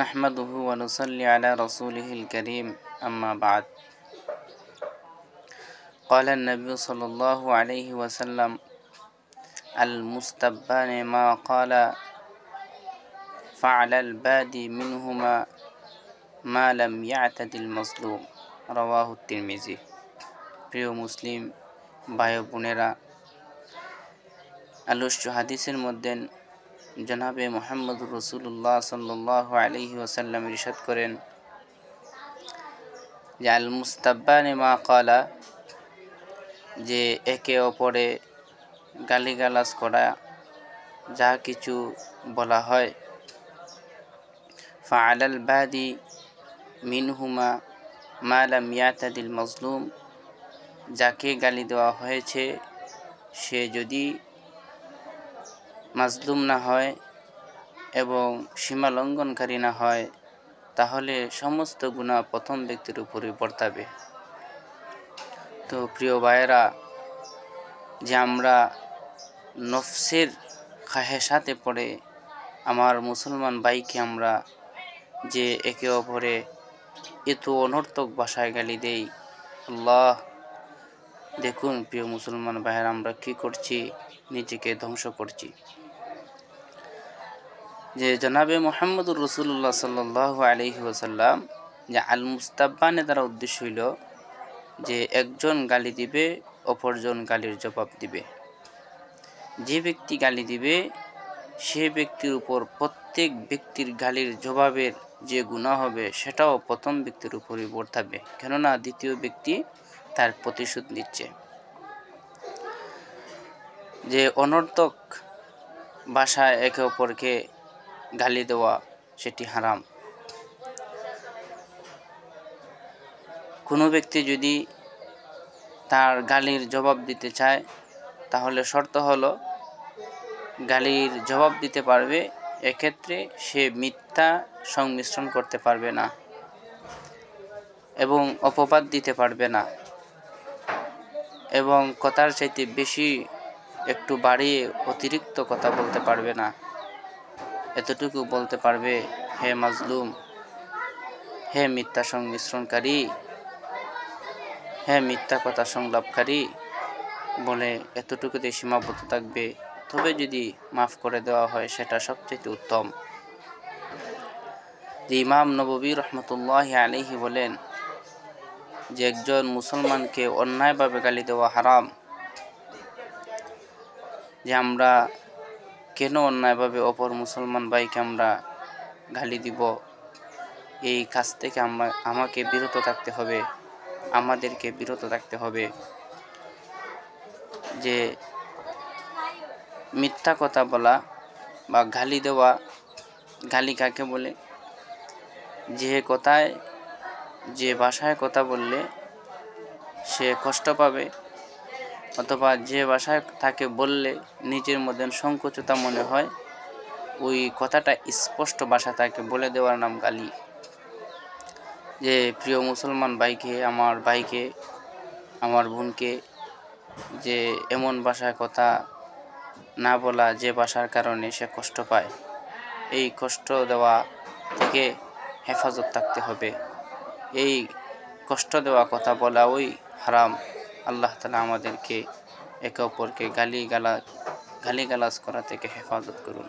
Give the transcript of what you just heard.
نحمده ونصلي على رسوله الكريم أما بعد قال النبي صلى الله عليه وسلم المستبان ما قال فعل البادي منهما ما لم يعتد المظلوم رواه الترمذي। প্রিয় মুসলিম ভাই বোনেরা, আলোচ্য হাদিসের মধ্যে জনাবে মুহাম্মদুর রাসূলুল্লাহ সাল্লাল্লাহু আলাইহি ওয়াসাল্লাম ইরশাদ করেন যে আল মুস্তাব্বানে মা ক্বালা, যে একে অপরে গালিগালাজ করা, যা কিছু বলা হয়, ফাআলাল বাদি মিনহুমা মা লাম ইয়াতাদিল মাজলুম, যাকে গালি দেওয়া হয়েছে সে যদি মাজলুম না হয় এবং সীমা লঙ্ঘনকারী না হয়, তাহলে সমস্ত গুনাহ প্রথম ব্যক্তির উপরে বর্তাবে। তো প্রিয় ভাইয়েরা, যে আমরা নফসের খাহেসাতে পড়ে আমার মুসলমান ভাইকে আমরা যে একে অপরে এত অনর্থক ভাষায় গালি দেই, আল্লাহ দেখুন প্রিয় মুসলমান ভাইয়েরা, আমরা কি করছি, নিজেকে ধ্বংস করছি। যে জনাবে মুহাম্মদুর রাসূলুল্লাহ সাল্লাল্লাহু আলাইহি ওয়াসাল্লাম যে আল মুস্তাব্বানে দ্বারা উদ্দেশ্য হইল যে একজন গালি দিবে, অপরজন গালির জবাব দিবে। যে ব্যক্তি গালি দিবে সে ব্যক্তির উপর প্রত্যেক ব্যক্তির গালির জবাবের যে গুনাহ হবে সেটাও প্রথম ব্যক্তির উপরই বর্তাবে, কেননা দ্বিতীয় ব্যক্তি তার প্রতিশোধ নিচ্ছে। যে অনর্থক ভাষায় একে অপরকে গালি দেওয়া সেটি হারাম। কোনো ব্যক্তি যদি তার গালির জবাব দিতে চায় তাহলে শর্ত হলো গালির জবাব দিতে পারবে, এক্ষেত্রে সে মিথ্যা সংমিশ্রণ করতে পারবে না এবং অপবাদ দিতে পারবে না এবং কথার চাইতে বেশি একটু বাড়িয়ে অতিরিক্ত কথা বলতে পারবে না। এতটুকু বলতে পারবে, হে মাজলুম, হে মিথ্যা সংমিশ্রণকারী, হে মিথ্যা কথা সংলাপকারী, বলে এতটুকুতে সীমাবদ্ধ থাকবে। তবে যদি মাফ করে দেওয়া হয় সেটা সবচেয়ে উত্তম। যে ইমাম নববী রহমতুল্লাহি আলাইহি বলেন যে একজন মুসলমানকে অন্যায়ভাবে গালি দেওয়া হারাম। যে আমরা কেন অন্যায়ভাবে অপর মুসলমান ভাইকে আমরা গালি দিব, এই কাজ থেকে আমাকে বিরত থাকতে হবে, আমাদেরকে বিরত থাকতে হবে। যে মিথ্যা কথা বলা বা গালি দেওয়া, গালি কাকে বলে? যে কথায়, যে ভাষায় কথা বললে সে কষ্ট পাবে, অথবা যে ভাষায় তাকে বললে নিজের মধ্যে সংকোচতা মনে হয়, ওই কথাটা স্পষ্ট ভাষা তাকে বলে দেওয়ার নাম গালি। যে প্রিয় মুসলমান ভাইকে, আমার ভাইকে, আমার বোনকে যে এমন ভাষায় কথা না বলা যে ভাষার কারণে সে কষ্ট পায়, এই কষ্ট দেওয়া থেকে হেফাজত থাকতে হবে। এই কষ্ট দেওয়া কথা বলা ওই হারাম। আল্লাহ তাআলা আমাদেরকে একে অপরকে গালিগালাজ করা থেকে হেফাজত করুন।